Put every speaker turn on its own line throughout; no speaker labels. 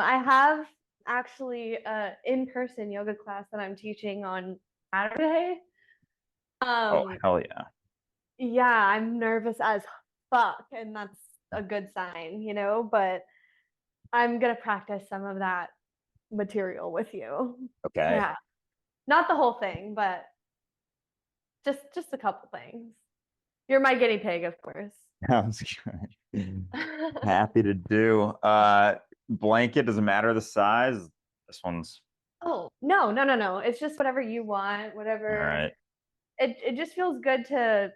I have actually a in-person yoga class that I'm teaching on Saturday.
Oh,
Um,
hell yeah.
yeah, I'm nervous as fuck, and that's a good sign, but I'm gonna practice some of that material with you.
Okay.
Yeah. Not the whole thing, but just a couple things. You're my guinea pig, of course.
Sounds good. Happy to do. Blanket, doesn't matter the size. This one's
Oh, no, no, no, no. It's just whatever you want,
all
whatever.
right.
It just feels good to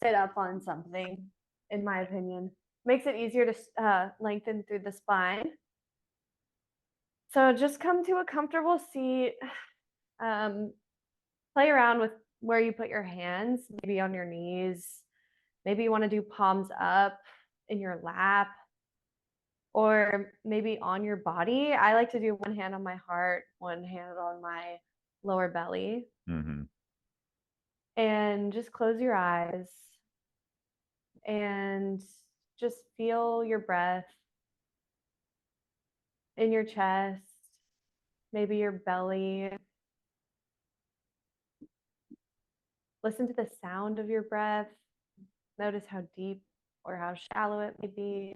sit up on something, in my opinion. Makes it easier to lengthen through the spine. So just come to a comfortable seat. Um, Play around with where you put your hands, maybe on your knees. Maybe you want to do palms up in your lap or maybe on your body. I like to do one hand on my heart, one hand on my lower belly.
Hmm.
And just close your eyes and just feel your breath in your chest, maybe your belly. Listen to the sound of your breath. Notice how deep or how shallow it may be.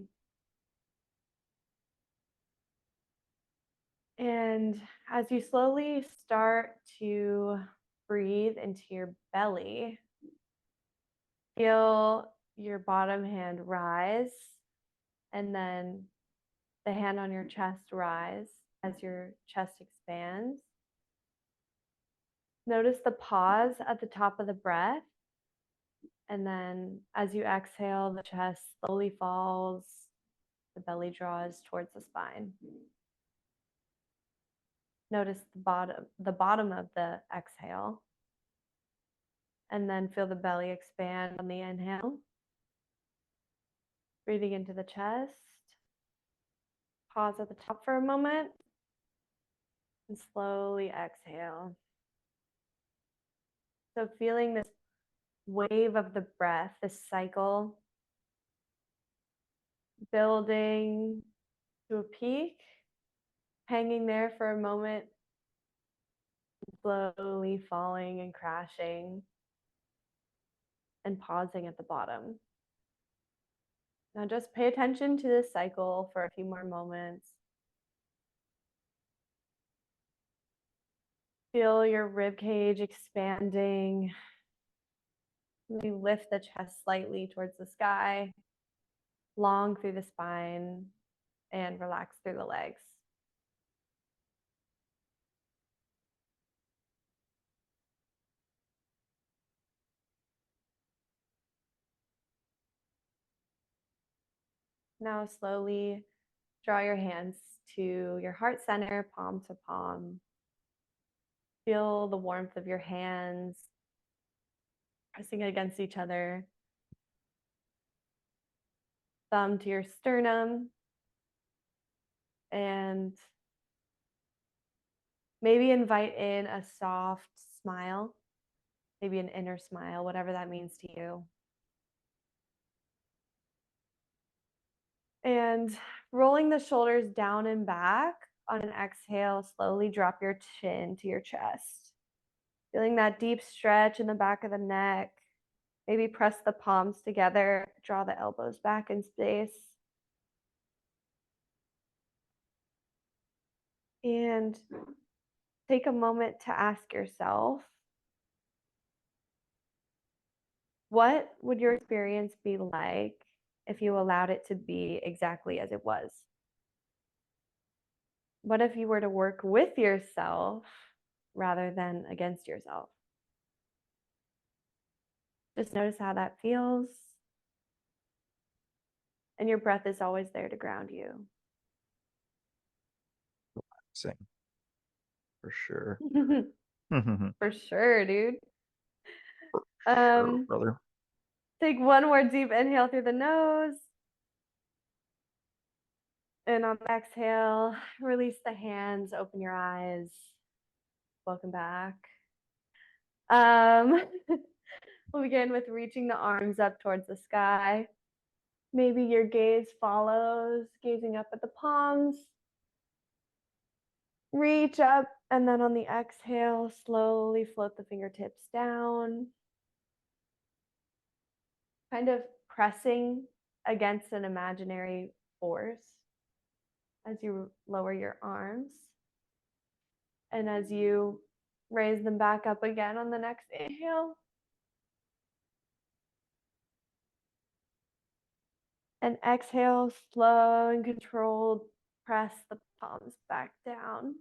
And as you slowly start to breathe into your belly, feel your bottom hand rise and then the hand on your chest rise as your chest expands. Notice the pause at the top of the breath. And then as you exhale, the chest slowly falls, the belly draws towards the spine. Notice the bottom of the exhale. And then feel the belly expand on the inhale. Breathing into the chest. Pause at the top for a moment. And slowly exhale. So feeling this wave of the breath, this cycle, building to a peak, hanging there for a moment, slowly falling and crashing, and pausing at the bottom. Now just pay attention to this cycle for a few more moments. Feel your rib cage expanding. Maybe lift the chest slightly towards the sky, long through the spine, and relax through the legs. Now slowly draw your hands to your heart center, palm to palm. Feel the warmth of your hands pressing against each other. Thumb to your sternum. And maybe invite in a soft smile, maybe an inner smile, whatever that means to you. And rolling the shoulders down and back on an exhale, slowly drop your chin to your chest. Feeling that deep stretch in the back of the neck. Maybe press the palms together, draw the elbows back in space. And take a moment to ask yourself, what would your experience be like if you allowed it to be exactly as it was? What if you were to work with yourself rather than against yourself? Just notice how that feels. And your breath is always there to ground you.
Sing for sure.
For sure, dude.
Sure,
Um,
brother.
Take one more deep inhale through the nose. And on the exhale, release the hands, open your eyes. Welcome back. Um, we'll begin with reaching the arms up towards the sky. Maybe your gaze follows, gazing up at the palms. Reach up, and then on the exhale, slowly float the fingertips down. Kind of pressing against an imaginary force as you lower your arms. And as you raise them back up again on the next inhale. And exhale, slow and controlled, press the palms back down.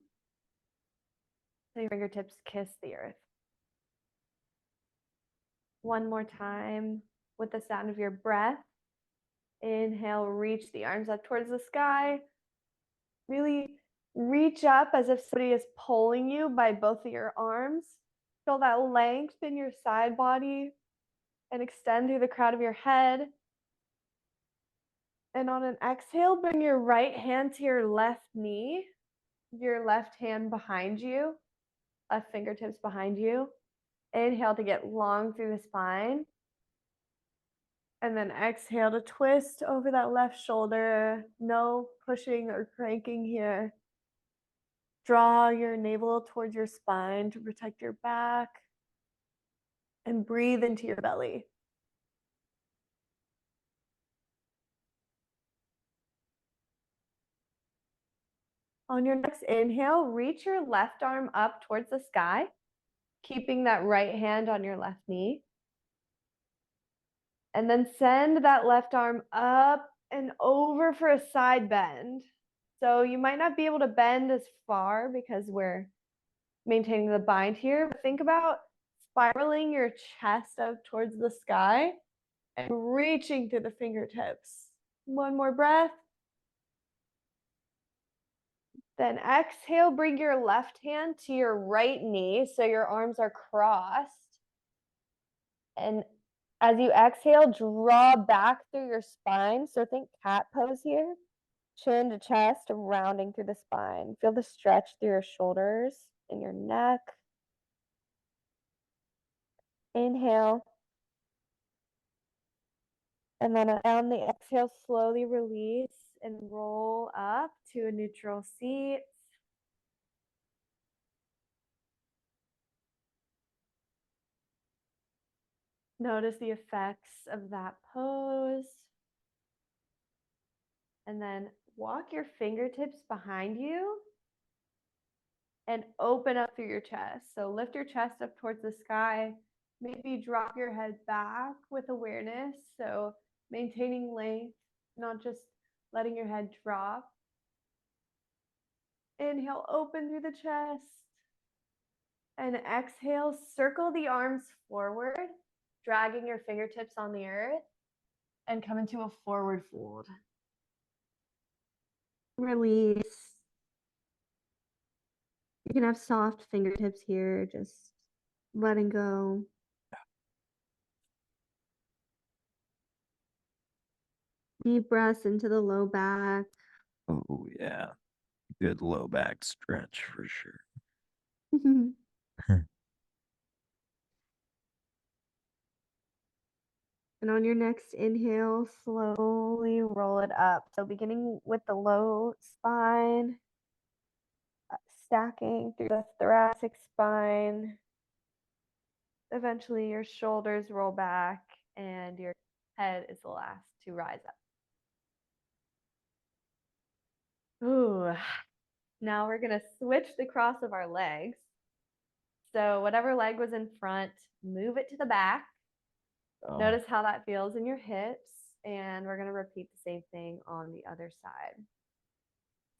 So your fingertips kiss the earth. One more time with the sound of your breath. Inhale, reach the arms up towards the sky. Really reach up as if somebody is pulling you by both of your arms. Feel that length in your side body and extend through the crown of your head. And on an exhale, bring your right hand to your left knee, your left hand behind you, left fingertips behind you. Inhale to get long through the spine. And then exhale to twist over that left shoulder. No pushing or cranking here. Draw your navel towards your spine to protect your back. And breathe into your belly. On your next inhale, reach your left arm up towards the sky, keeping that right hand on your left knee. And then send that left arm up and over for a side bend. So you might not be able to bend as far because we're maintaining the bind here, but think about spiraling your chest up towards the sky and reaching through the fingertips. One more breath. Then exhale, bring your left hand to your right knee so your arms are crossed. And as you exhale, draw back through your spine. So think cat pose here. Chin to chest, rounding through the spine. Feel the stretch through your shoulders and your neck. Inhale. And then on the exhale, slowly release and roll up to a neutral seat. Notice the effects of that pose. And then walk your fingertips behind you and open up through your chest. So lift your chest up towards the sky. Maybe drop your head back with awareness. So maintaining length, not just letting your head drop. Inhale, open through the chest. And exhale, circle the arms forward, dragging your fingertips on the earth, and come into a forward fold. Release. You can have soft fingertips here, just letting go. Deep breaths into the low back.
Oh, yeah. Good low back stretch for sure.
And on your next inhale, slowly roll it up. So beginning with the low spine, stacking through the thoracic spine. Eventually your shoulders roll back and your head is the last to rise up. Ooh. Now we're going to switch the cross of our legs. So whatever leg was in front, move it to the back. Notice how that feels in your hips. And we're going to repeat the same thing on the other side.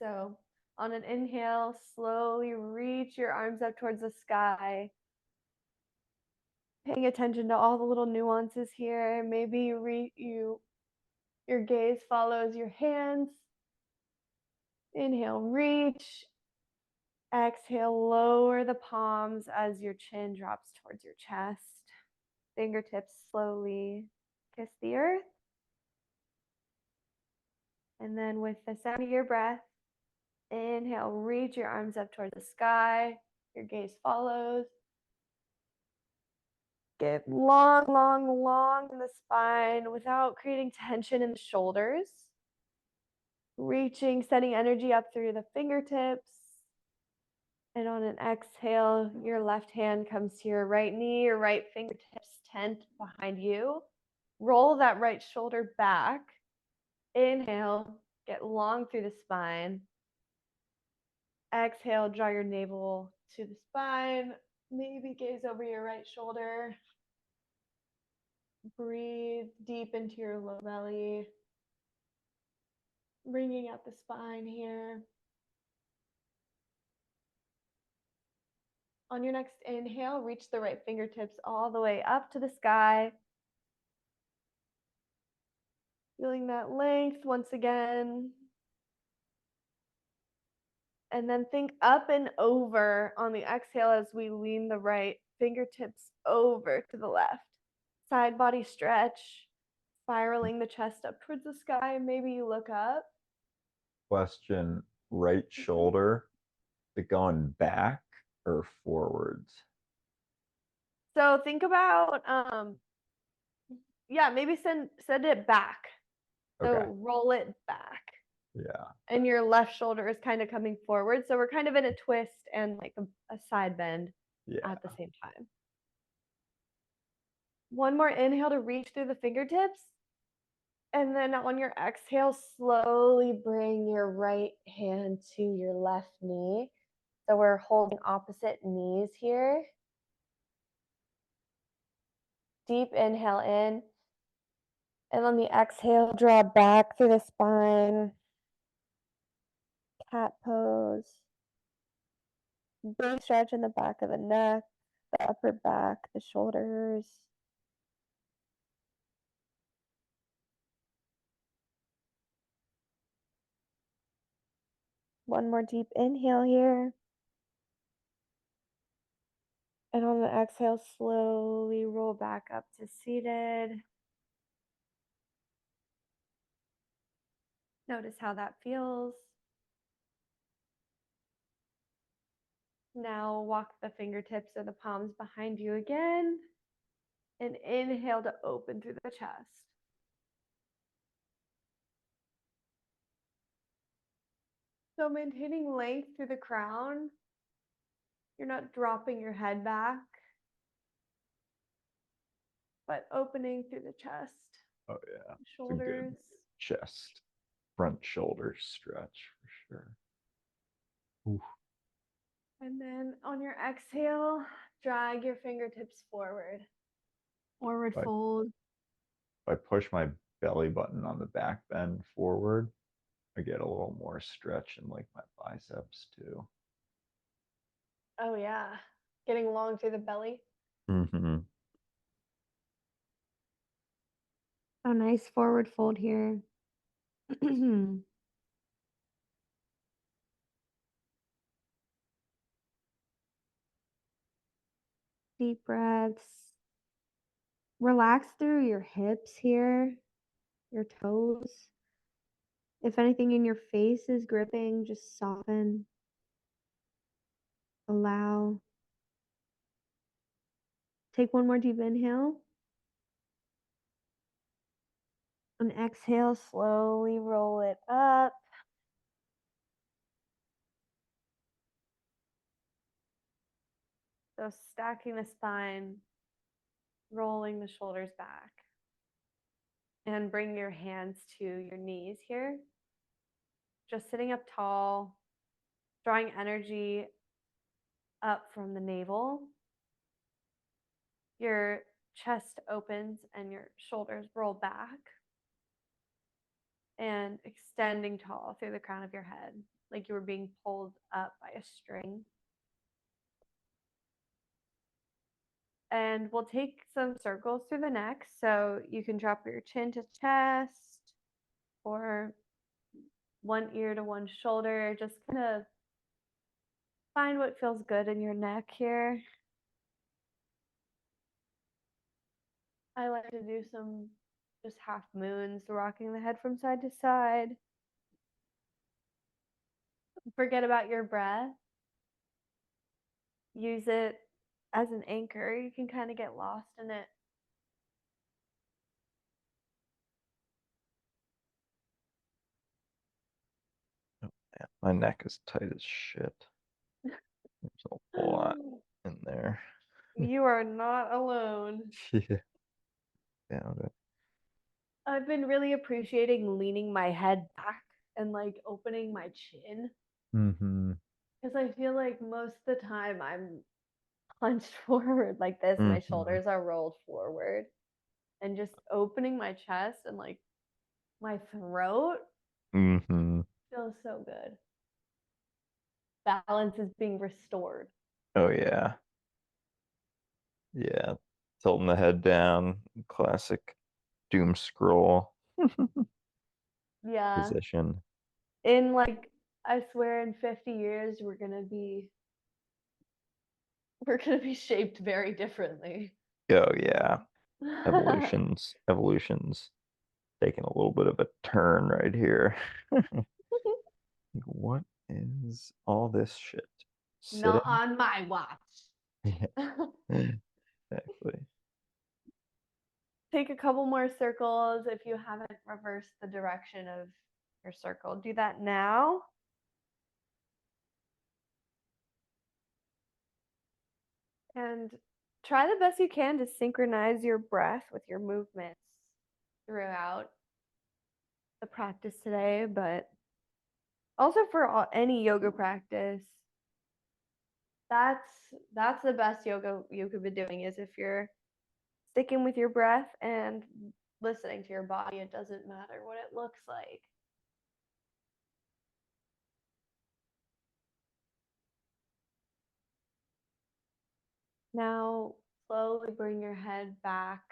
So on an inhale, slowly reach your arms up towards the sky. Paying attention to all the little nuances here. Maybe your gaze follows your hands. Inhale, reach. Exhale, lower the palms as your chin drops towards your chest. Fingertips slowly kiss the earth. And then with the sound of your breath, inhale, reach your arms up towards the sky. Your gaze follows. Get long, long, long in the spine without creating tension in the shoulders. Reaching, sending energy up through the fingertips. And on an exhale, your left hand comes to your right knee, your right fingertips tent behind you. Roll that right shoulder back. Inhale, get long through the spine. Exhale, draw your navel to the spine. Maybe gaze over your right shoulder. Breathe deep into your low belly. Bringing out the spine here. On your next inhale, reach the right fingertips all the way up to the sky. Feeling that length once again. And then think up and over on the exhale as we lean the right fingertips over to the left. Side body stretch, spiraling the chest up towards the sky. Maybe you look up.
Question, right shoulder, is it going back or forwards?
So think about, yeah, maybe send it back. So
Okay.
roll it back.
Yeah.
And your left shoulder is kind of coming forward. So we're kind of in a twist and like a side bend at the same time. One more inhale to reach through the fingertips. And then on your exhale, slowly bring your right hand to your left knee. So we're holding opposite knees here. Deep inhale in. And on the exhale, draw back through the spine. Cat pose. Big stretch in the back of the neck, the upper back, the shoulders. One more deep inhale here. And on the exhale, slowly roll back up to seated. Notice how that feels. Now walk the fingertips or the palms behind you again. And inhale to open through the chest. So maintaining length through the crown. You're not dropping your head back, but opening through the chest.
Oh yeah.
Shoulders.
Chest, front shoulder stretch for sure. Ooh.
And then on your exhale, drag your fingertips forward. Forward fold.
If I push my belly button on the back bend forward, I get a little more stretch in like my biceps too.
Oh yeah, getting long through the belly.
Mm-hmm.
Oh, nice forward fold here. Deep breaths. Relax through your hips here, your toes. If anything in your face is gripping, just soften. Allow. Take one more deep inhale. And exhale, slowly roll it up. So stacking the spine, rolling the shoulders back. And bring your hands to your knees here. Just sitting up tall, drawing energy up from the navel. Your chest opens and your shoulders roll back. And extending tall through the crown of your head, like you were being pulled up by a string. And we'll take some circles through the neck. So you can drop your chin to chest or one ear to one shoulder. Just kind of find what feels good in your neck here. I like to do some just half moons, rocking the head from side to side. Forget about your breath. Use it as an anchor. You can kind of get lost in it.
Oh, man, my neck is tight as shit. There's a lot in there.
You are not alone.
Yeah. Found it.
I've been really appreciating leaning my head back and like opening my chin
Mm-hmm.
because I feel like most of the time I'm hunched forward like this. My
Mm-hmm.
shoulders are rolled forward, and just opening my chest and like my throat
Mm-hmm.
feels so good. Balance is being restored.
Oh yeah. Yeah. Tilting the head down. Classic doom scroll
Yeah.
position.
In like, I swear in 50 years we're gonna be shaped very differently.
Oh yeah. Evolution's taking a little bit of a turn right here. What is all this shit?
Not
Sitting?
on my watch.
Yeah, exactly.
Take a couple more circles if you haven't reversed the direction of your circle. Do that now. And try the best you can to synchronize your breath with your movements throughout the practice today, but also for any yoga practice. That's the best yoga you could be doing is if you're sticking with your breath and listening to your body. It doesn't matter what it looks like. Now, slowly bring your head back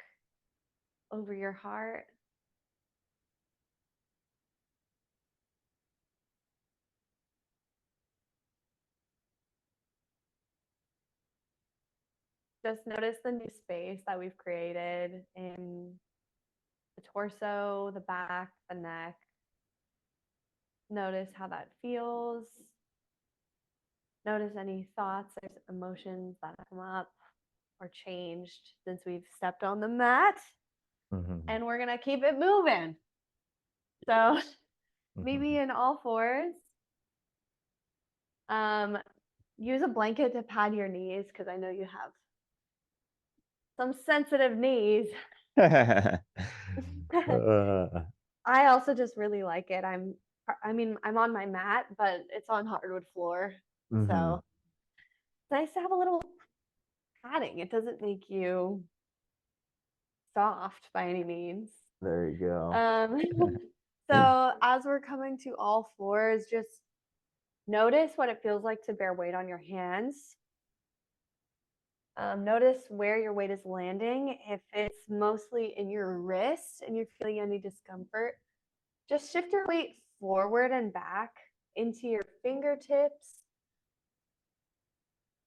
over your heart. Just notice the new space that we've created in the torso, the back, the neck. Notice how that feels. Notice any thoughts or emotions that have come up or changed since we've stepped on the mat.
Mm-hmm.
And we're going to keep it moving. So maybe in all fours. Use a blanket to pad your knees because I know you have some sensitive knees.
Uh,
I also just really like it. I'm on my mat, but it's on hardwood floor.
mhm.
So it's nice to have a little padding. It doesn't make you soft by any means.
There you go.
Um, so as we're coming to all fours, just notice what it feels like to bear weight on your hands. Notice where your weight is landing. If it's mostly in your wrist and you're feeling any discomfort, just shift your weight forward and back into your fingertips,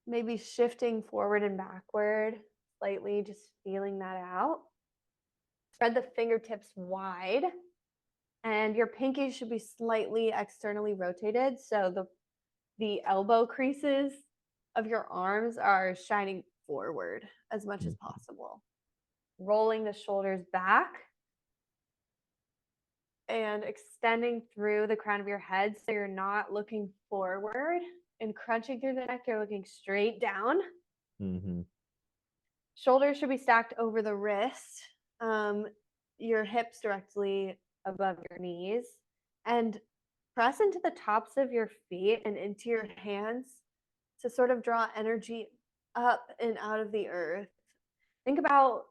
maybe shifting forward and backward slightly, just feeling that out. Spread the fingertips wide, and your pinky should be slightly externally rotated. So the elbow creases of your arms are shining forward as much as possible. Rolling the shoulders back and extending through the crown of your head so you're not looking forward and crunching through the neck. You're looking straight down.
Mm-hmm.
Shoulders should be stacked over the wrist, your hips directly above your knees, and press into the tops of your feet and into your hands to sort of draw energy up and out of the earth. Think about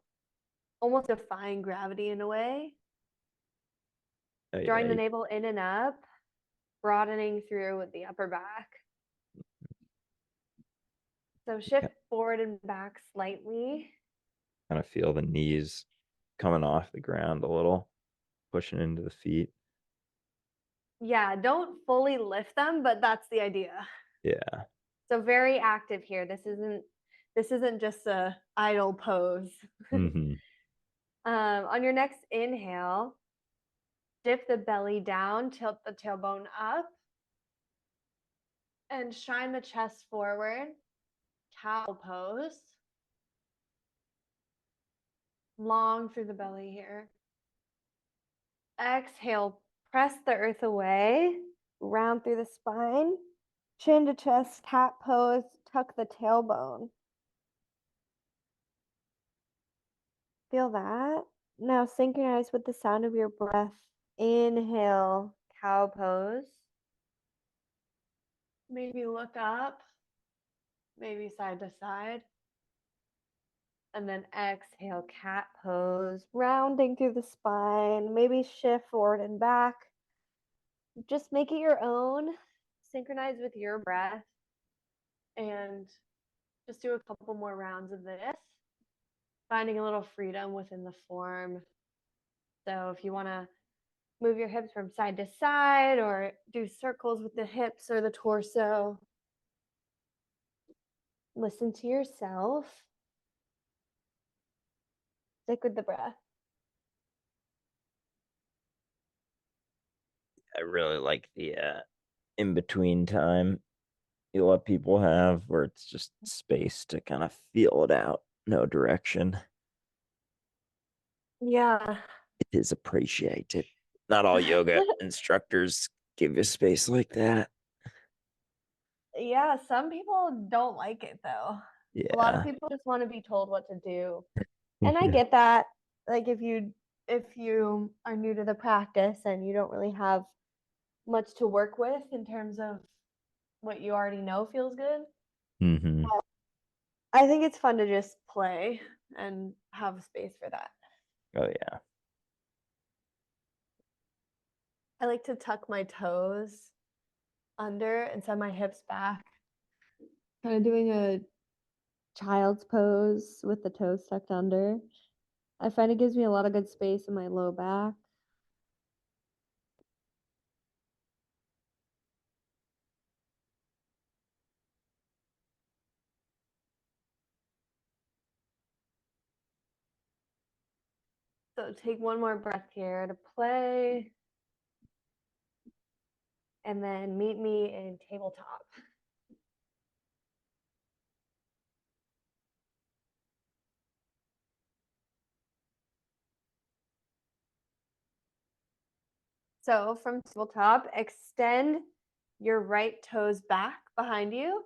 almost defying gravity in a way,
Oh,
drawing
yeah,
the
you
navel in and up, broadening through the upper back. So shift forward and back slightly.
kind of feel the knees coming off the ground a little, pushing into the feet.
Yeah, don't fully lift them, but that's the idea.
Yeah.
So very active here. This isn't just a idle pose.
Mm-hmm.
On your next inhale, dip the belly down, tilt the tailbone up, and shine the chest forward. Cow pose. Long through the belly here. Exhale, press the earth away, round through the spine. Chin to chest, cat pose, tuck the tailbone. Feel that? Now synchronize with the sound of your breath. Inhale, cow pose. Maybe look up, maybe side to side. And then exhale, cat pose, rounding through the spine. Maybe shift forward and back. Just make it your own. Synchronize with your breath. And just do a couple more rounds of this. Finding a little freedom within the form. So if you want to move your hips from side to side or do circles with the hips or the torso, listen to yourself. Stick with the breath.
I really like the in between time you let people have where it's just space to kind of feel it out, no direction.
Yeah.
It is appreciated. Not all yoga instructors give you space like that.
Yeah, some people don't like it though. A lot of
Yeah.
people just want to be told what to do. And I get that. Like if you are new to the practice and you don't really have much to work with in terms of what you already know feels good,
Mm-hmm.
I think it's fun to just play and have space for that.
Oh yeah.
I like to tuck my toes under and send my hips back. Kind of doing a child's pose with the toes tucked under. I find it gives me a lot of good space in my low back. So take one more breath here to play. And then meet me in tabletop. So from tabletop, extend your right toes back behind you.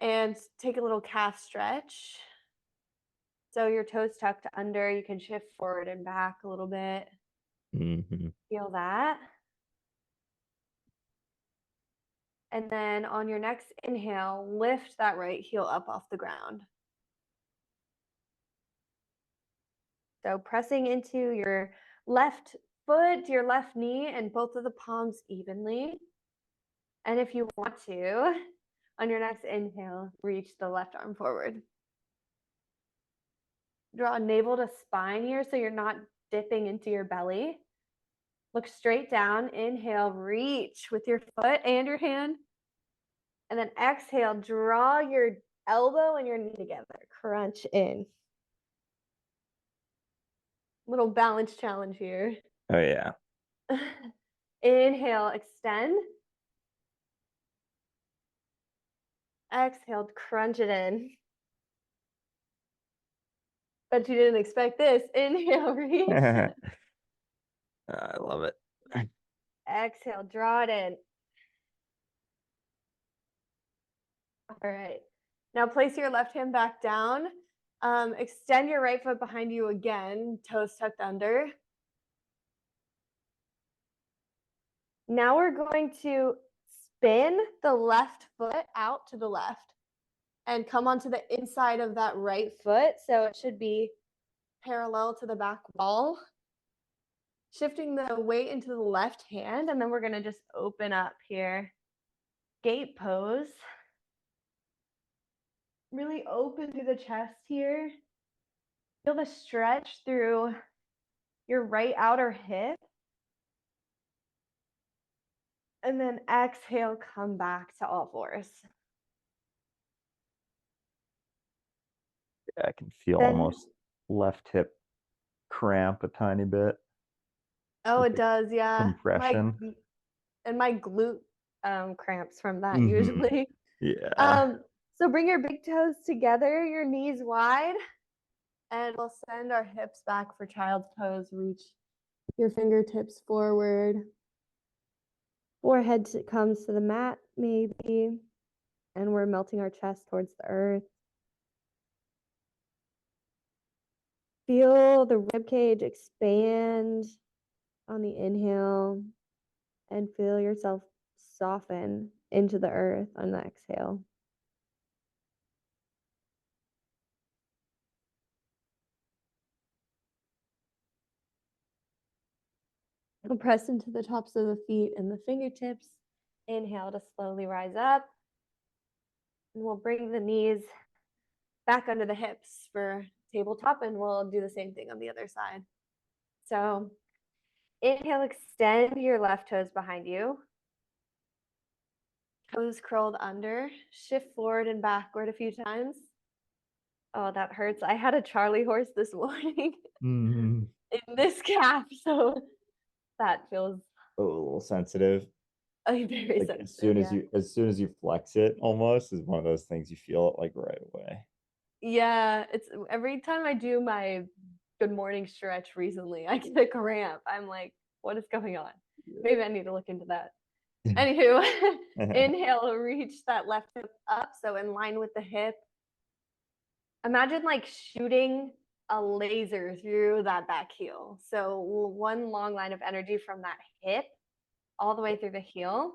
And take a little calf stretch. So your toes tucked under, you can shift forward and back a little bit.
Mm-hmm.
Feel that. And then on your next inhale, lift that right heel up off the ground. So pressing into your left foot, your left knee, and both of the palms evenly. And if you want to, on your next inhale, reach the left arm forward. Draw navel to spine here so you're not dipping into your belly. Look straight down. Inhale, reach with your foot and your hand. And then exhale, draw your elbow and your knee together. Crunch in. Little balance challenge here.
Oh yeah.
Inhale, extend. Exhale, crunch it in. Bet you didn't expect this. Inhale, reach.
I love it.
Exhale, draw it in. All right. Now place your left hand back down. Extend your right foot behind you again, toes tucked under. Now we're going to spin the left foot out to the left and come onto the inside of that right foot. So it should be parallel to the back wall. Shifting the weight into the left hand, and then we're going to just open up here. Gate pose. Really open through the chest here. Feel the stretch through your right outer hip. And then exhale, come back to all fours.
Yeah, I can feel
Then,
almost left hip cramp a tiny bit.
oh,
Like
it does, yeah.
compression.
My glute cramps from that
Mhm.
usually.
Yeah.
So bring your big toes together, your knees wide, and we'll send our hips back for child's pose. Reach your fingertips forward. Forehead comes to the mat, maybe. And we're melting our chest towards the earth. Feel the rib cage expand on the inhale and feel yourself soften into the earth on the exhale. And press into the tops of the feet and the fingertips. Inhale to slowly rise up. And we'll bring the knees back under the hips for tabletop, and we'll do the same thing on the other side. So inhale, extend your left toes behind you. Toes curled under. Shift forward and backward a few times. Oh, that hurts. I had a Charlie horse this morning
Mm-hmm.
in this calf, so that feels
Oh, a little sensitive.
very
Like
sensitive.
as soon as you flex it, almost is one of those things you feel it like right away.
Yeah, it's every time I do my good morning stretch recently, I get a cramp. I'm like, what is going on? Maybe I need to look into that. Anywho, inhale, reach that left hip up, so in line with the hip. Imagine like shooting a laser through that back heel. So one long line of energy from that hip all the way through the heel.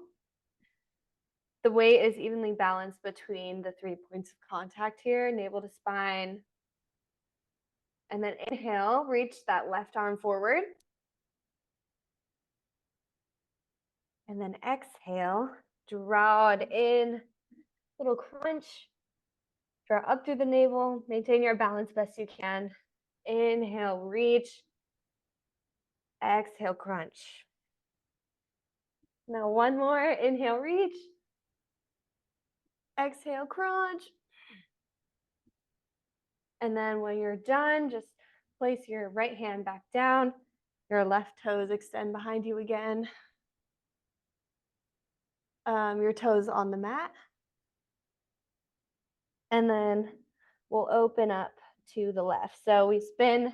The weight is evenly balanced between the 3 points of contact here, navel to spine. And then inhale, reach that left arm forward. And then exhale, draw it in, little crunch. Draw up through the navel, maintain your balance best you can. Inhale, reach. Exhale, crunch. Now one more, inhale, reach. Exhale, crunch. And then when you're done, just place your right hand back down. Your left toes extend behind you again. Your toes on the mat. And then we'll open up to the left. So we spin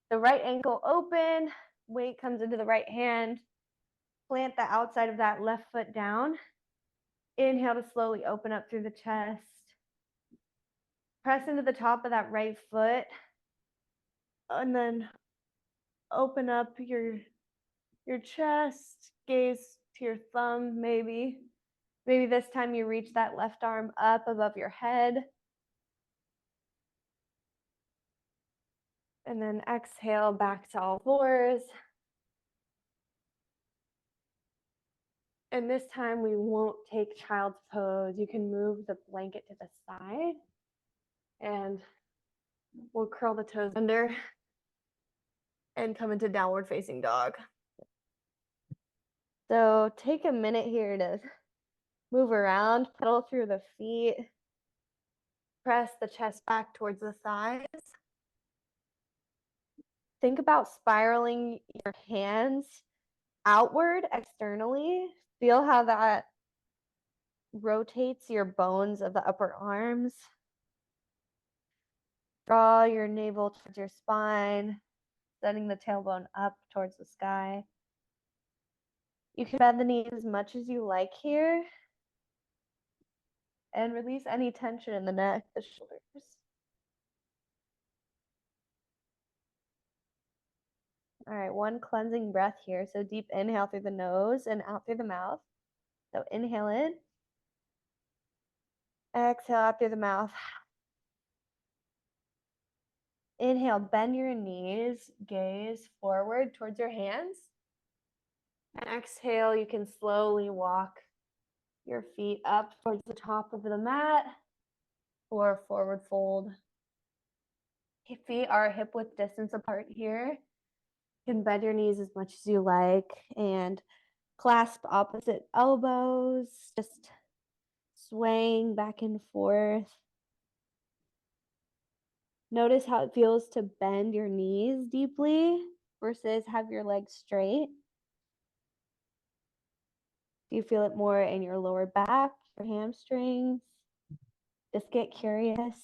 the right ankle open, weight comes into the right hand, plant the outside of that left foot down. Inhale to slowly open up through the chest. Press into the top of that right foot. And then open up your chest, gaze to your thumb maybe. Maybe this time you reach that left arm up above your head. And then exhale back to all fours. And this time we won't take child's pose. You can move the blanket to the side. And we'll curl the toes under and come into downward facing dog. So take a minute here to move around, pedal through the feet. Press the chest back towards the thighs. Think about spiraling your hands outward externally. Feel how that rotates your bones of the upper arms. Draw your navel towards your spine, setting the tailbone up towards the sky. You can bend the knees as much as you like here. And release any tension in the neck, the shoulders. All right, one cleansing breath here. So deep inhale through the nose and out through the mouth. So inhale in. Exhale out through the mouth. Inhale, bend your knees, gaze forward towards your hands. And exhale, you can slowly walk your feet up towards the top of the mat or forward fold. Your feet are hip width distance apart here. You can bend your knees as much as you like and clasp opposite elbows, just swaying back and forth. Notice how it feels to bend your knees deeply versus have your legs straight. Do you feel it more in your lower back, your hamstrings? Just get curious.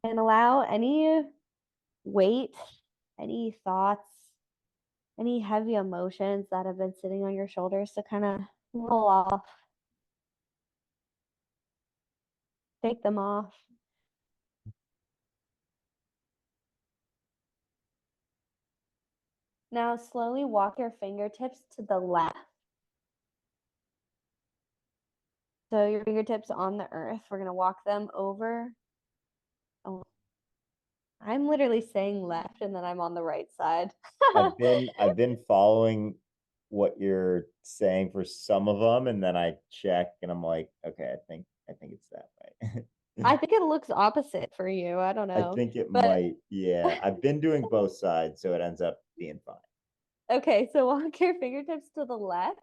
And allow any weight, any thoughts, any heavy emotions that have been sitting on your shoulders to kind of roll off. Take them off. Now slowly walk your fingertips to the left. So your fingertips on the earth, we're going to walk them over. Oh, I'm literally saying left and then I'm on the right side.
I've been following what you're saying for some of them, and then I check and I'm like, okay, I think it's that way.
I think it looks opposite for you. I don't
I
know.
think it
but
might, yeah. I've been doing both sides, so it ends up being fine.
okay, so walk your fingertips to the left.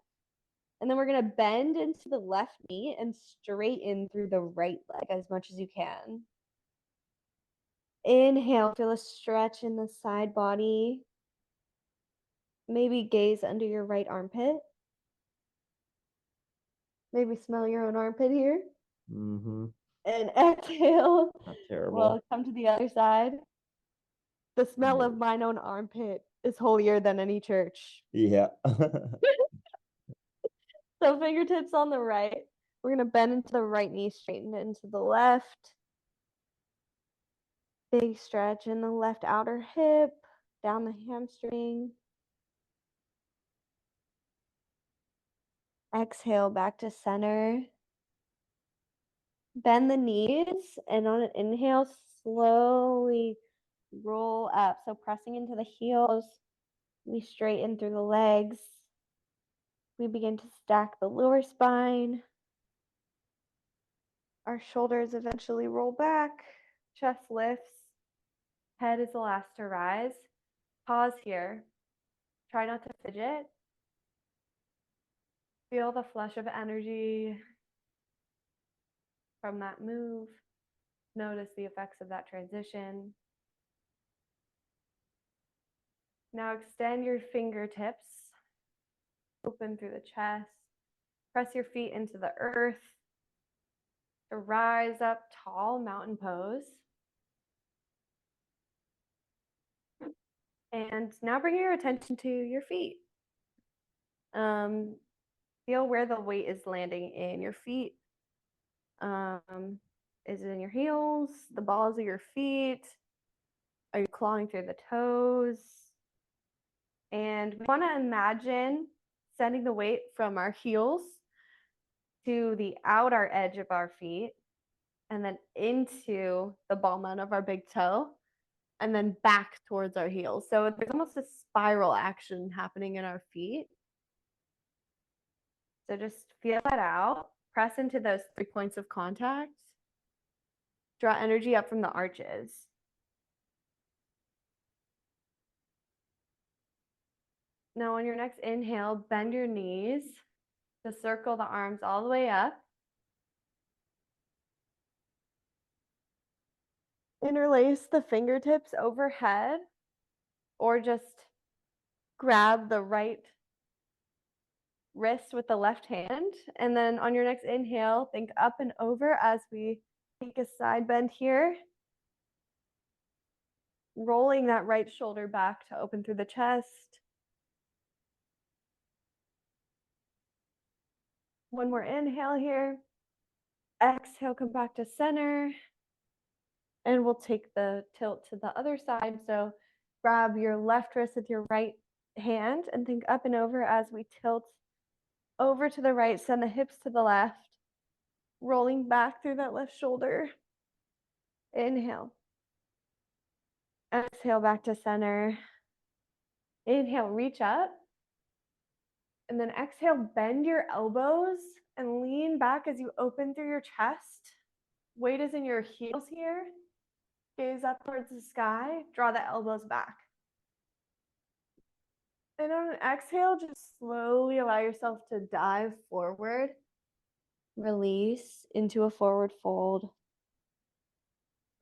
And then we're going to bend into the left knee and straighten through the right leg as much as you can. Inhale, feel a stretch in the side body. Maybe gaze under your right armpit. Maybe smell your own armpit here.
Mm-hmm.
And exhale.
Not terrible.
We'll come to the other side. The smell of mine own armpit is holier than any church.
Yeah.
So fingertips on the right. We're going to bend into the right knee, straighten into the left. Big stretch in the left outer hip, down the hamstring. Exhale back to center. Bend the knees, and on an inhale, slowly roll up. So pressing into the heels, we straighten through the legs. We begin to stack the lower spine. Our shoulders eventually roll back, chest lifts, head is the last to rise. Pause here. Try not to fidget. Feel the flush of energy from that move. Notice the effects of that transition. Now extend your fingertips, open through the chest. Press your feet into the earth to rise up tall, mountain pose. And now bring your attention to your feet. Feel where the weight is landing in your feet. Is it in your heels, the balls of your feet? Are you clawing through the toes? And we want to imagine sending the weight from our heels to the outer edge of our feet, and then into the ball mound of our big toe, and then back towards our heels. So there's almost a spiral action happening in our feet. So just feel that out. Press into those 3 points of contact. Draw energy up from the arches. Now on your next inhale, bend your knees to circle the arms all the way up. Interlace the fingertips overhead, or just grab the right wrist with the left hand. And then on your next inhale, think up and over as we take a side bend here. Rolling that right shoulder back to open through the chest. One more inhale here. Exhale, come back to center. And we'll take the tilt to the other side. So grab your left wrist with your right hand and think up and over as we tilt over to the right, send the hips to the left, rolling back through that left shoulder. Inhale. Exhale back to center. Inhale, reach up. And then exhale, bend your elbows and lean back as you open through your chest. Weight is in your heels here. Gaze up towards the sky. Draw the elbows back. And on an exhale, just slowly allow yourself to dive forward. Release into a forward fold.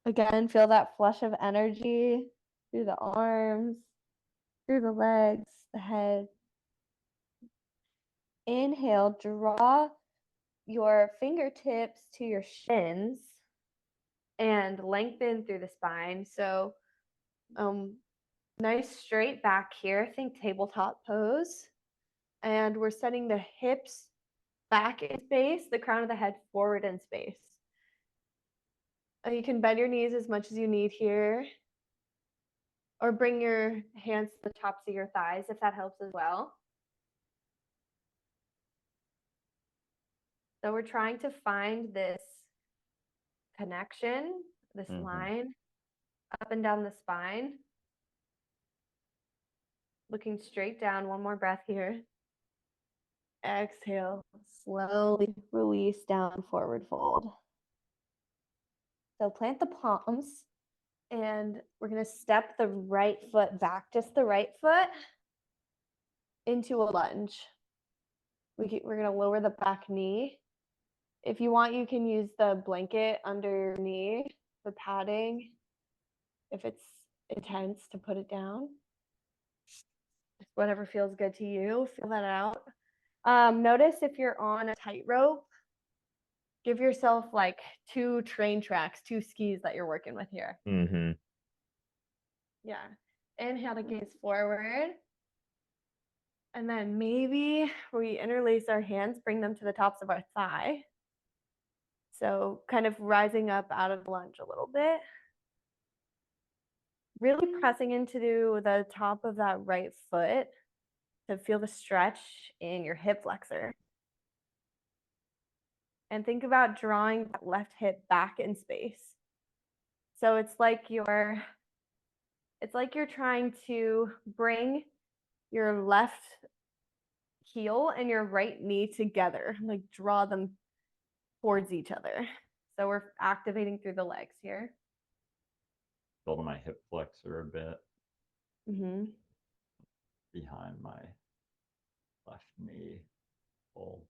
Again, feel that flush of energy through the arms, through the legs, the head. Inhale, draw your fingertips to your shins and lengthen through the spine. So Nice straight back here. Think tabletop pose. And we're setting the hips back in space, the crown of the head forward in space. You can bend your knees as much as you need here, or bring your hands to the tops of your thighs if that helps as well. So we're trying to find this connection, this line up and down the spine. Looking straight down. One more breath here. Exhale, slowly release down, forward fold. So plant the palms, and we're going to step the right foot back, just the right foot, into a lunge. We're going to lower the back knee. If you want, you can use the blanket under your knee, the padding, if it's intense, to put it down. Just whatever feels good to you, feel that out. Notice if you're on a tightrope, give yourself like 2 train tracks, 2 skis that you're working with here. Yeah. Inhale to gaze forward. And then maybe we interlace our hands, bring them to the tops of our thigh. So kind of rising up out of lunge a little bit. Really pressing into the top of that right foot to feel the stretch in your hip flexor. And think about drawing that left hip back in space. So it's like you're trying to bring your left heel and your right knee together, like draw them towards each other. So we're activating through the legs here.
Building my hip flexor a bit
Mm-hmm.
behind my left knee. Fold.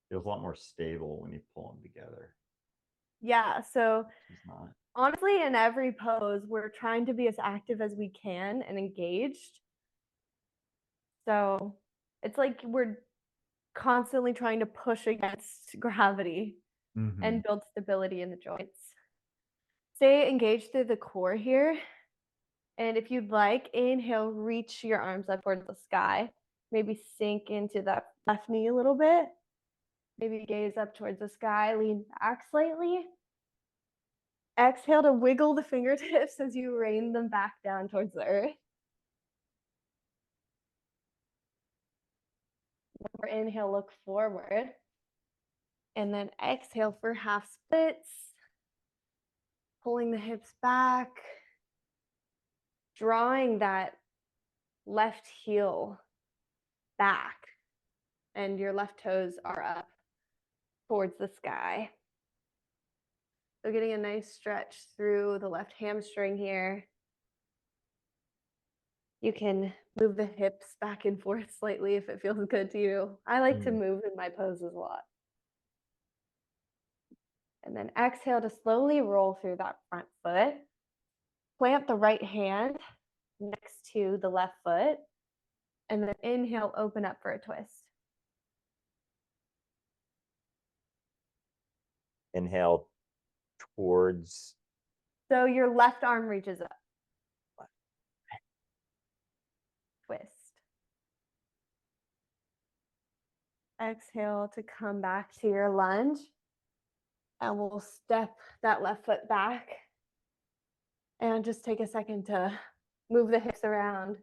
Feels a lot more stable when you pull them together.
Yeah, so
It's not.
Honestly, in every pose, we're trying to be as active as we can and engaged. So it's like we're constantly trying to push against gravity and build stability in the joints. Stay engaged through the core here. And if you'd like, inhale, reach your arms up towards the sky. Maybe sink into that left knee a little bit. Maybe gaze up towards the sky, lean back slightly. Exhale to wiggle the fingertips as you rain them back down towards the earth. Inhale, look forward. And then exhale for half splits. Pulling the hips back. Drawing that left heel back. And your left toes are up towards the sky. So getting a nice stretch through the left hamstring here. You can move the hips back and forth slightly if it feels good to you. I like to move in my poses a lot. And then exhale to slowly roll through that front foot. Plant the right hand next to the left foot. And then inhale, open up for a twist.
Inhale towards.
So your left arm reaches up. Twist. Exhale to come back to your lunge. And we'll step that left foot back. And just take a second to move the hips around.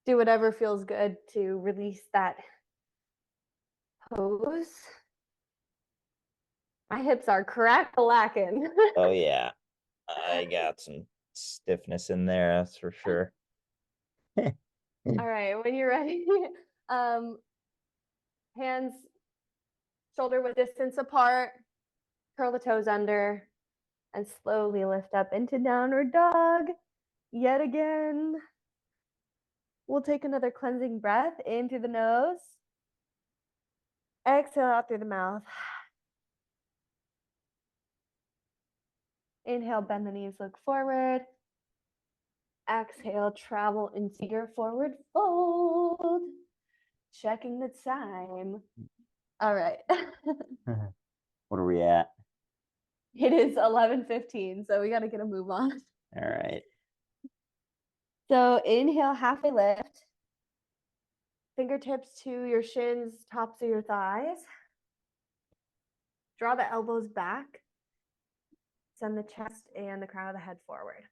Do whatever feels good to release that pose. My hips are crack-a-lacking.
Oh yeah, I got some stiffness in there, that's for sure.
All right, when you're ready, hands shoulder width distance apart, curl the toes under, and slowly lift up into downward dog. Yet again. We'll take another cleansing breath in through the nose. Exhale out through the mouth. Inhale, bend the knees, look forward. Exhale, travel into your forward fold. Checking the time. All right.
What are we at?
It is 11:15, so we got to get a move on.
All right.
So inhale, halfway lift. Fingertips to your shins, tops of your thighs. Draw the elbows back. Send the chest and the crown of the head forward.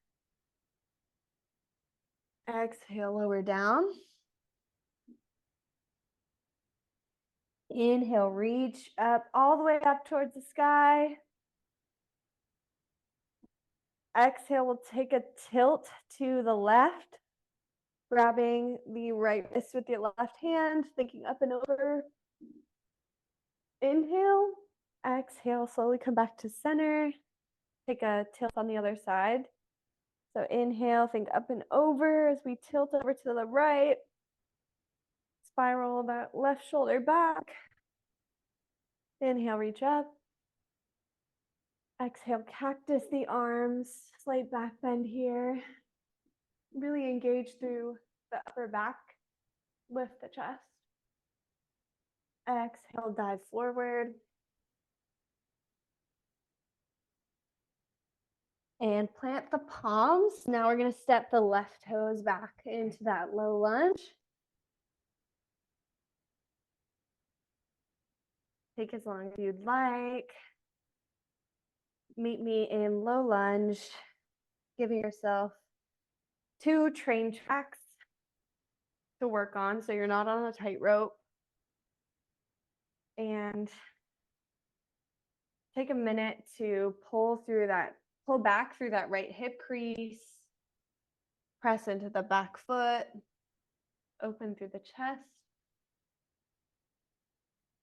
Exhale, lower down. Inhale, reach up all the way up towards the sky. Exhale, we'll take a tilt to the left, grabbing the right wrist with your left hand, thinking up and over. Inhale, exhale, slowly come back to center. Take a tilt on the other side. So inhale, think up and over as we tilt over to the right. Spiral that left shoulder back. Inhale, reach up. Exhale, cactus the arms, slight back bend here. Really engage through the upper back. Lift the chest. Exhale, dive forward. And plant the palms. Now we're going to step the left toes back into that low lunge. Take as long as you'd like. Meet me in low lunge, giving yourself 2 train tracks to work on so you're not on a tightrope. And take a minute to pull back through that right hip crease. Press into the back foot. Open through the chest.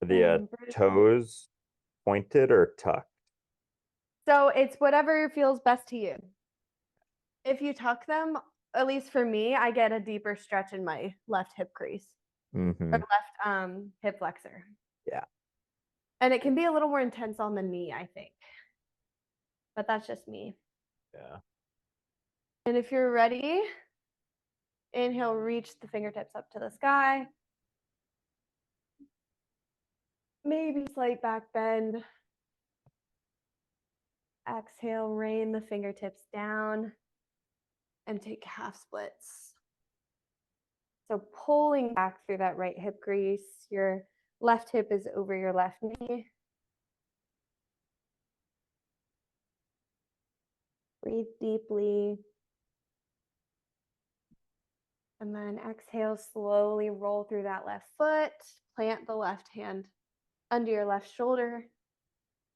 Are the toes pointed or tucked?
So it's whatever feels best to you. If you tuck them, at least for me, I get a deeper stretch in my left hip crease or left hip flexor.
Yeah.
And it can be a little more intense on the knee, I think. But that's just me.
Yeah.
And if you're ready, inhale, reach the fingertips up to the sky. Maybe slight back bend. Exhale, rain the fingertips down and take half splits. So pulling back through that right hip crease, your left hip is over your left knee. Breathe deeply. And then exhale, slowly roll through that left foot. Plant the left hand under your left shoulder.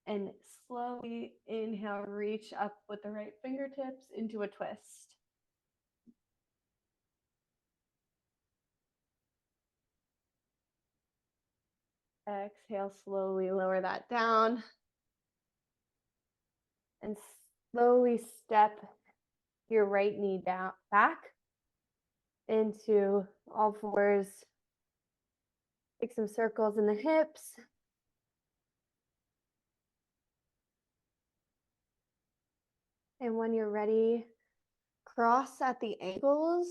And slowly inhale, reach up with the right fingertips into a twist. Exhale, slowly lower that down. And slowly step your right knee down back into all fours. Make some circles in the hips. And when you're ready, cross at the ankles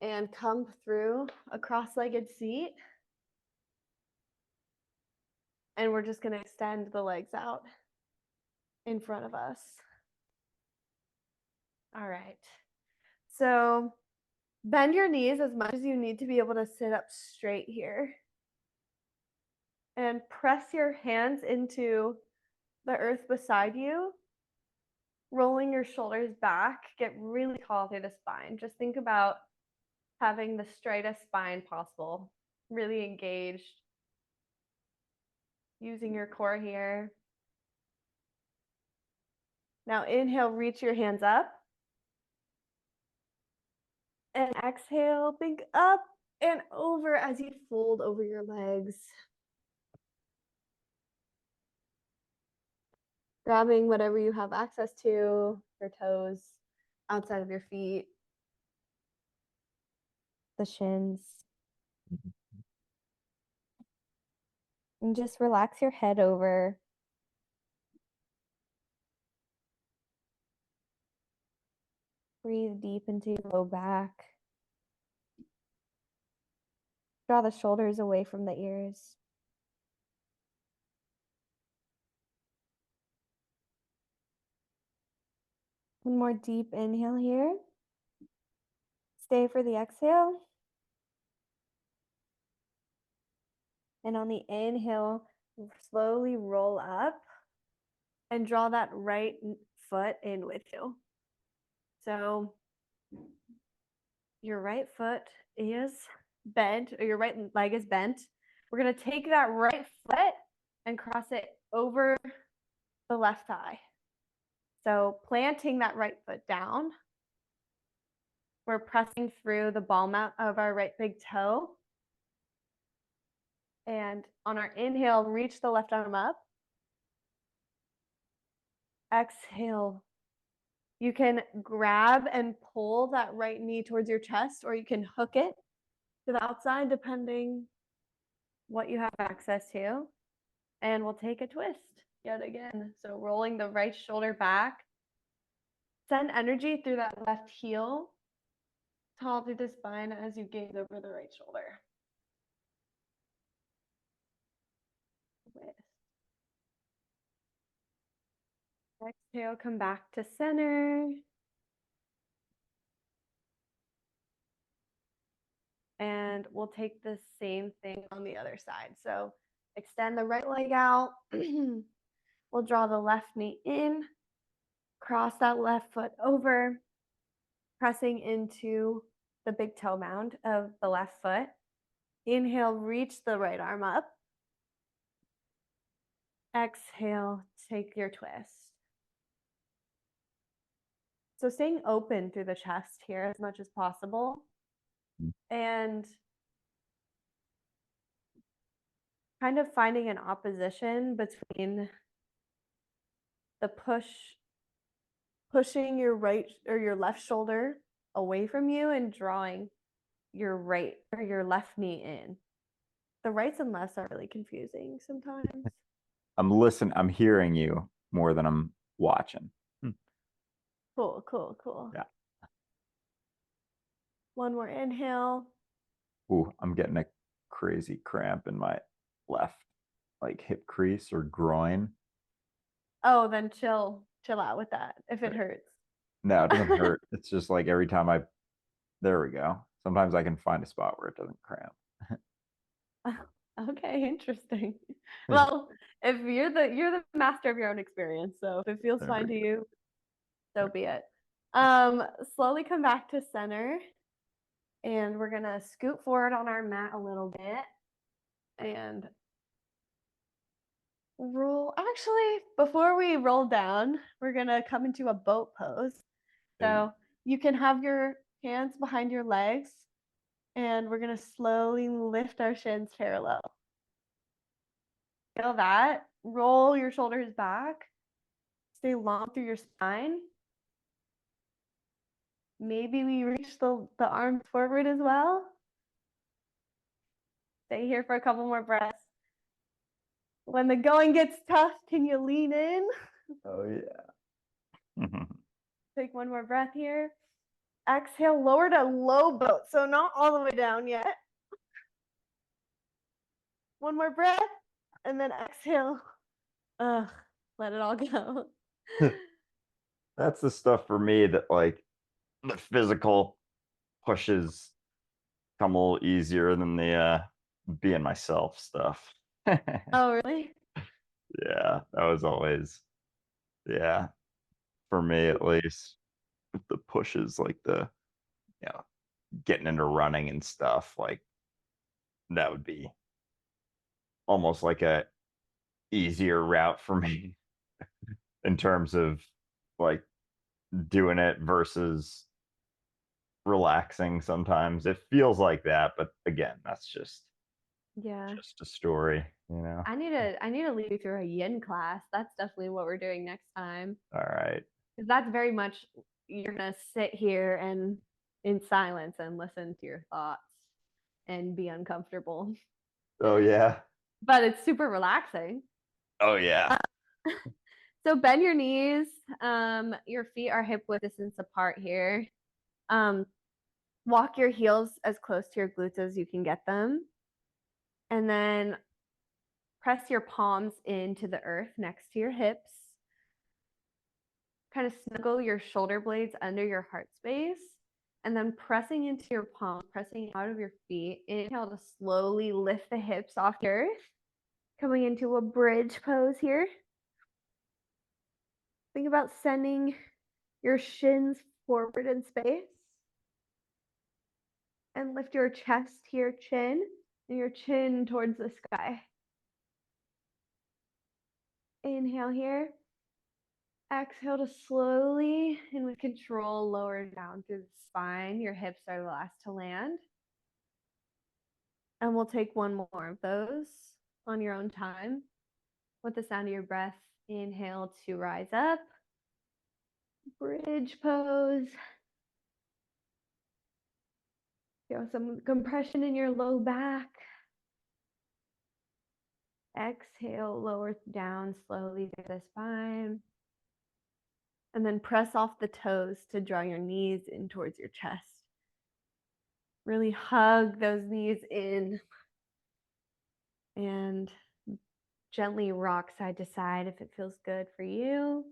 and come through a cross-legged seat. And we're just going to extend the legs out in front of us. All right. So bend your knees as much as you need to be able to sit up straight here. And press your hands into the earth beside you. Rolling your shoulders back. Get really tall through the spine. Just think about having the straightest spine possible. Really engaged. Using your core here. Now inhale, reach your hands up. And exhale, think up and over as you fold over your legs. Grabbing whatever you have access to, your toes, outside of your feet, the shins. And just relax your head over. Breathe deep into your low back. Draw the shoulders away from the ears. One more deep inhale here. Stay for the exhale. And on the inhale, slowly roll up and draw that right foot in with you. So your right foot is bent, or your right leg is bent. We're going to take that right foot and cross it over the left thigh. So planting that right foot down. We're pressing through the ball mount of our right big toe. And on our inhale, reach the left arm up. Exhale. You can grab and pull that right knee towards your chest, or you can hook it to the outside, depending what you have access to. And we'll take a twist yet again. So rolling the right shoulder back. Send energy through that left heel, tall through the spine as you gaze over the right shoulder. Twist. Exhale, come back to center. And we'll take the same thing on the other side. So extend the right leg out. We'll draw the left knee in, cross that left foot over, pressing into the big toe mound of the left foot. Inhale, reach the right arm up. Exhale, take your twist. So staying open through the chest here as much as possible. And kind of finding an opposition between the pushing your right or your left shoulder away from you and drawing your right or your left knee in. The rights and lefts are really confusing sometimes.
I'm hearing you more than I'm watching.
Cool.
Yeah.
One more inhale.
Ooh, I'm getting a crazy cramp in my left, like hip crease or groin.
Oh, then chill out with that if it hurts.
No, it doesn't hurt. It's just like every time there we go. Sometimes I can find a spot where it doesn't cramp.
Okay, interesting. Well, if you're the master of your own experience, so if it feels fine to you, so be it. Slowly come back to center, and we're gonna scoot forward on our mat a little bit and roll. Actually, before we roll down, we're gonna come into a boat pose. So you can have your hands behind your legs, and we're gonna slowly lift our shins parallel. Feel that. Roll your shoulders back. Stay long through your spine. Maybe we reach the arms forward as well. Stay here for a couple more breaths. When the going gets tough, can you lean in?
Oh yeah.
Take one more breath here. Exhale, lower to low boat. So not all the way down yet. One more breath. And then exhale. Let it all go.
That's the stuff for me that like the physical pushes come a little easier than the being myself stuff.
Oh, really?
Yeah, that was always, yeah, for me at least. The pushes, like you know, getting into running and stuff, like that would be almost like a easier route for me in terms of like doing it versus relaxing. Sometimes it feels like that, but again, that's just a story, you know.
I need to lead you through a yin class. That's definitely what we're doing next time.
All right.
Because that's very much, you're gonna sit here and in silence and listen to your thoughts and be uncomfortable.
Oh yeah.
But it's super relaxing.
Oh yeah.
So bend your knees. Your feet are hip width distance apart here. Walk your heels as close to your glutes as you can get them. And then press your palms into the earth next to your hips. kind of snuggle your shoulder blades under your heart space and then pressing into your palm, pressing out of your feet. Inhale to slowly lift the hips off the earth, coming into a bridge pose here. Think about sending your shins forward in space and lift your chest to your chin and your chin towards the sky. Inhale here. Exhale to slowly and with control lower down through the spine. Your hips are the last to land. And we'll take one more of those on your own time with the sound of your breath. Inhale to rise up. Bridge pose. Feel some compression in your low back. Exhale, lower down slowly through the spine. And then press off the toes to draw your knees in towards your chest. Really hug those knees in and gently rock side to side if it feels good for you.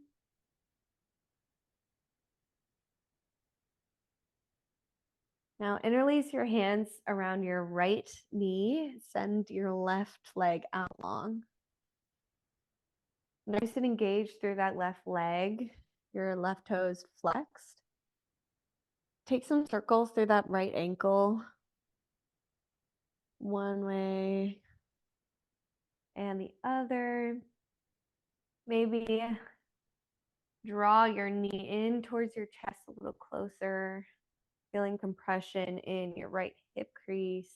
Now interlace your hands around your right knee. Send your left leg out long. Nice and engaged through that left leg. Your left toe is flexed. Take some circles through that right ankle. One way and the other. Maybe draw your knee in towards your chest a little closer. Feeling compression in your right hip crease.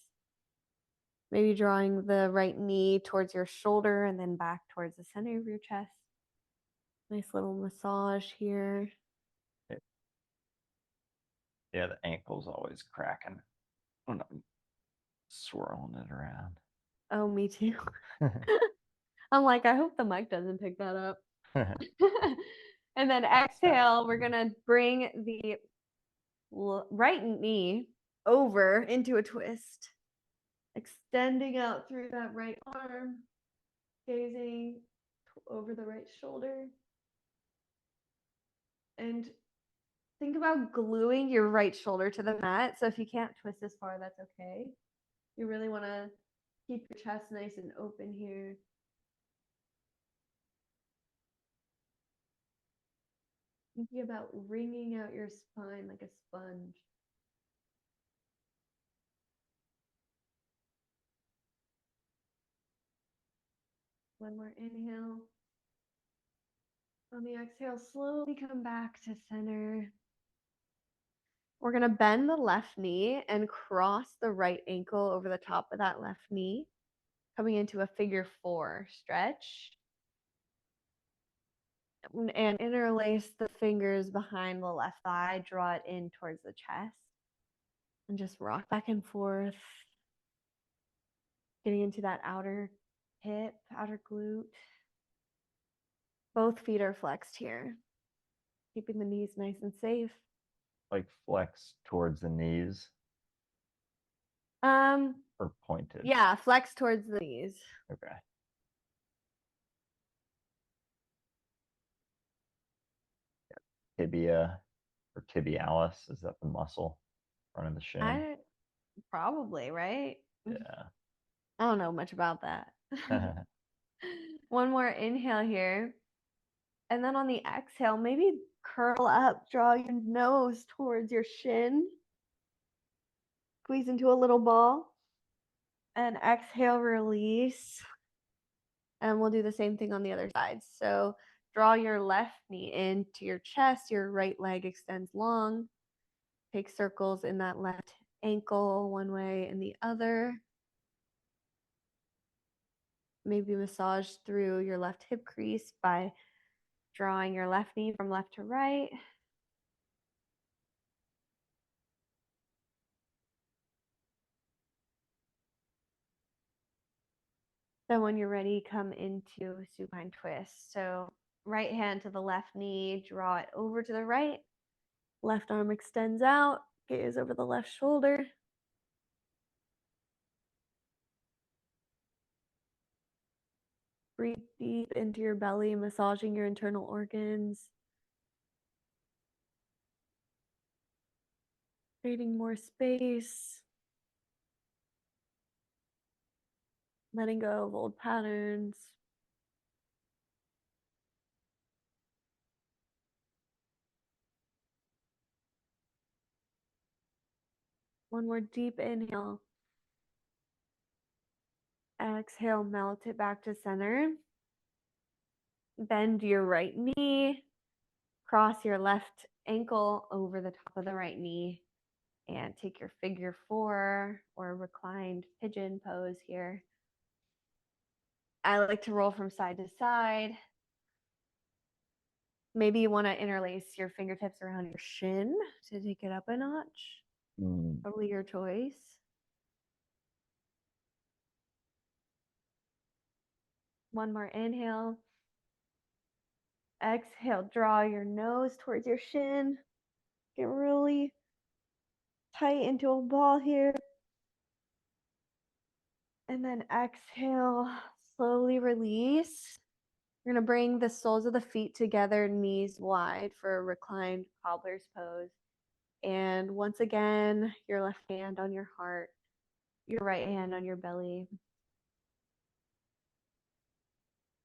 Maybe drawing the right knee towards your shoulder and then back towards the center of your chest. Nice little massage here.
Yeah, the ankle's always cracking when I'm swirling it around.
Oh, me too. I'm like, I hope the mic doesn't pick that up. And then exhale, we're going to bring the right knee over into a twist. Extending out through that right arm, gazing over the right shoulder. And think about gluing your right shoulder to the mat. So if you can't twist this far, that's okay. You really want to keep your chest nice and open here. Thinking about wringing out your spine like a sponge. One more inhale. On the exhale, slowly come back to center. We're going to bend the left knee and cross the right ankle over the top of that left knee, coming into a figure 4 stretch. And interlace the fingers behind the left thigh, draw it in towards the chest, and just rock back and forth, getting into that outer hip, outer glute. Both feet are flexed here, keeping the knees nice and safe.
Like flex towards the knees or pointed?
Yeah, flex towards the knees.
Okay. Tibia or tibialis, is that the muscle front of the shin?
Probably, right?
Yeah.
I don't know much about that. One more inhale here. And then on the exhale, maybe curl up, draw your nose towards your shin. Squeeze into a little ball. And exhale, release. And we'll do the same thing on the other side. So draw your left knee into your chest. Your right leg extends long. Take circles in that left ankle one way and the other. Maybe massage through your left hip crease by drawing your left knee from left to right. Then when you're ready, come into supine twist. So right hand to the left knee, draw it over to the right. Left arm extends out, gaze over the left shoulder. Breathe deep into your belly, massaging your internal organs. Creating more space, letting go of old patterns. One more deep inhale. Exhale, melt it back to center. Bend your right knee. Cross your left ankle over the top of the right knee. And take your figure four or reclined pigeon pose here. I like to roll from side to side. Maybe you want to interlace your fingertips around your shin to take it up a notch. Totally your choice. One more inhale. Exhale, draw your nose towards your shin. Get really tight into a ball here. And then exhale, slowly release. You're going to bring the soles of the feet together, knees wide for a reclined cobbler's pose. And once again, your left hand on your heart, your right hand on your belly.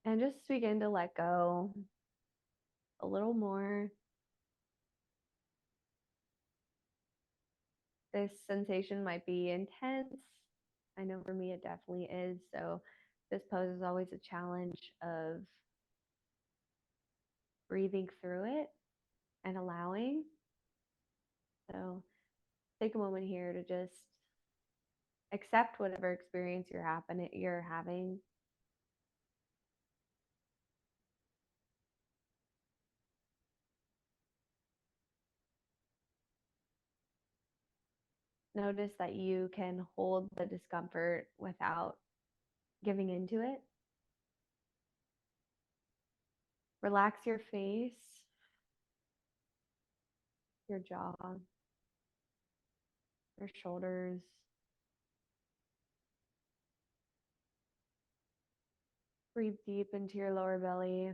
And just begin to let go a little more. This sensation might be intense. I know for me it definitely is. So this pose is always a challenge of breathing through it and allowing. So take a moment here to just accept whatever experience you're having. Notice that you can hold the discomfort without giving into it. Relax your face, your jaw, your shoulders. Breathe deep into your lower belly.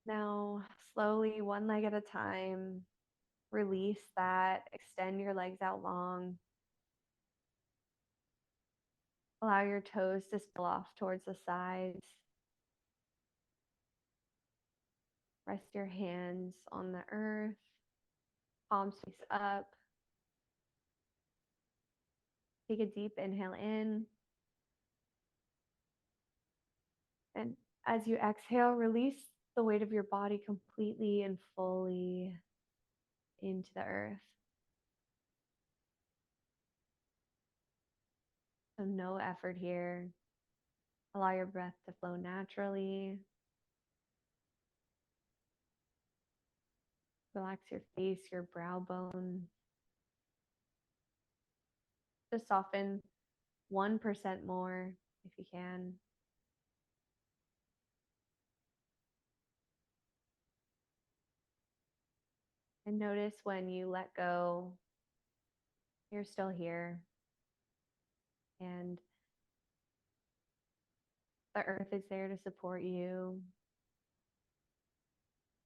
Now, slowly, one leg at a time, release that. Extend your legs out long. Allow your toes to spill off towards the sides. Rest your hands on the earth, palms face up. Take a deep inhale in. And as you exhale, release the weight of your body completely and fully into the earth. So no effort here. Allow your breath to flow naturally. Relax your face, your brow bone. Just soften 1% more if you can. And notice when you let go, you're still here. And the earth is there to support you.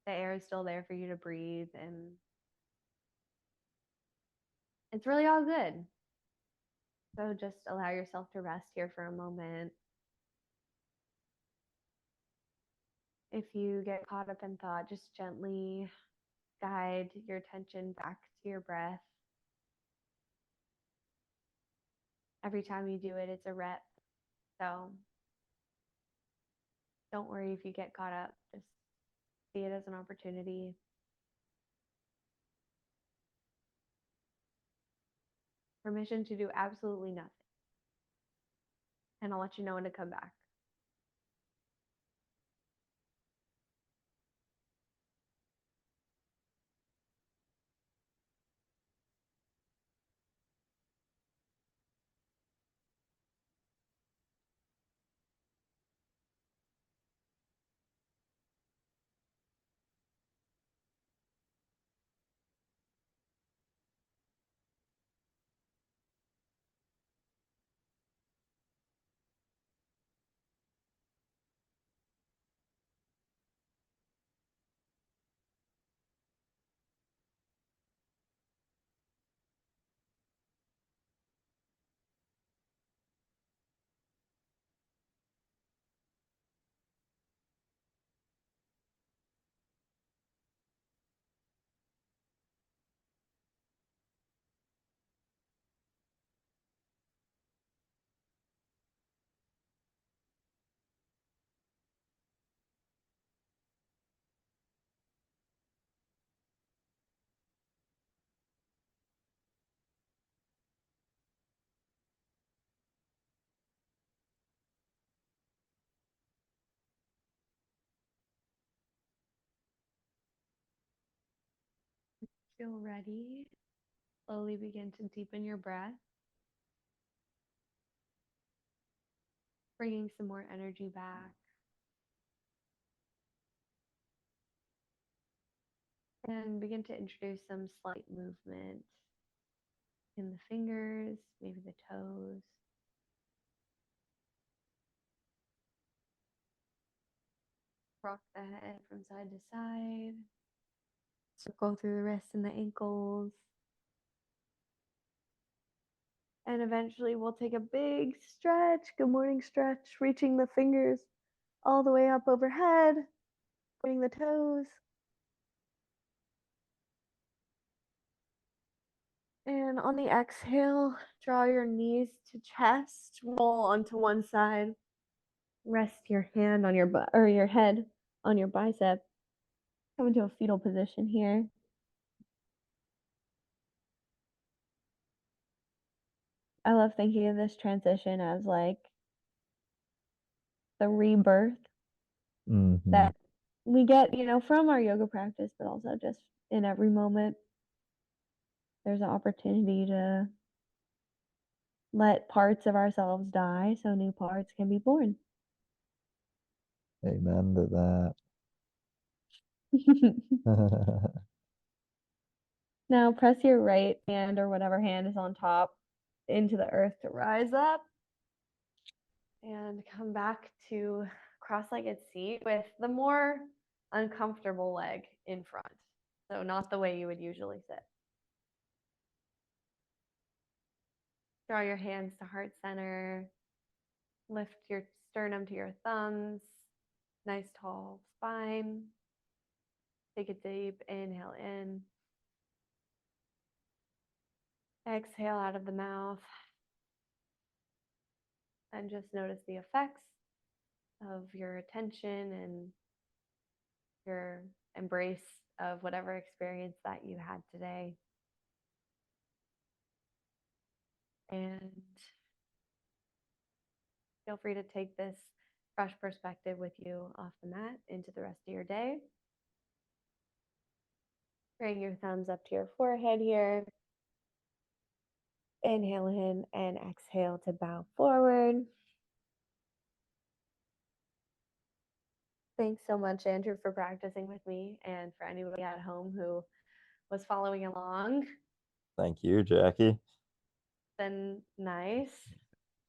The air is still there for you to breathe. And it's really all good. So just allow yourself to rest here for a moment. If you get caught up in thought, just gently guide your attention back to your breath. Every time you do it, it's a rep. So don't worry if you get caught up. Just see it as an opportunity. Permission to do absolutely nothing. And I'll let you know when to come back. feel ready, slowly begin to deepen your breath, bringing some more energy back. And begin to introduce some slight movement in the fingers, maybe the toes. Rock the head from side to side. Circle through the wrists and the ankles. And eventually we'll take a big stretch. Good morning stretch, reaching the fingers all the way up overhead, pointing the toes. And on the exhale, draw your knees to chest, roll onto one side. Rest your hand on your butt or your head on your bicep. Come into a fetal position here. I love thinking of this transition as like the rebirth that we get, from our yoga practice, but also just in every moment. There's an opportunity to let parts of ourselves die so new parts can be born.
Amen to that.
Now press your right hand or whatever hand is on top into the earth to rise up. And come back to cross-legged seat with the more uncomfortable leg in front. So not the way you would usually sit. Draw your hands to heart center. Lift your sternum to your thumbs. Nice tall spine. Take a deep inhale in. Exhale out of the mouth. And just notice the effects of your attention and your embrace of whatever experience that you had today. And feel free to take this fresh perspective with you off the mat into the rest of your day. Bring your thumbs up to your forehead here. Inhale in and exhale to bow forward. Thanks so much, Andrew, for practicing with me, and for anybody at home who was following along.
Thank you, Jackie.
Been nice.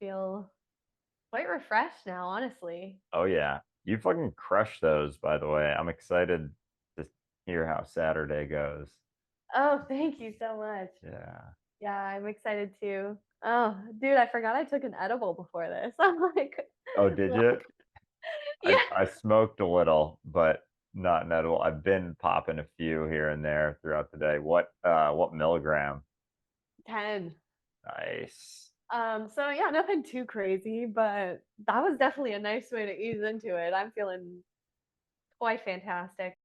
Feel quite refreshed now, honestly.
Oh yeah, you fucking crushed those, by the way. I'm excited to hear how Saturday goes.
Oh, thank you so much. Yeah, I'm excited too. Oh, dude, I forgot I took an edible before this. I'm like,
Oh, did you?
yeah,
I smoked a little, but not an edible. I've been popping a few here and there throughout the day. What milligram?
10.
Nice.
So yeah, nothing too crazy, but that was definitely a nice way to ease into it. I'm feeling quite fantastic.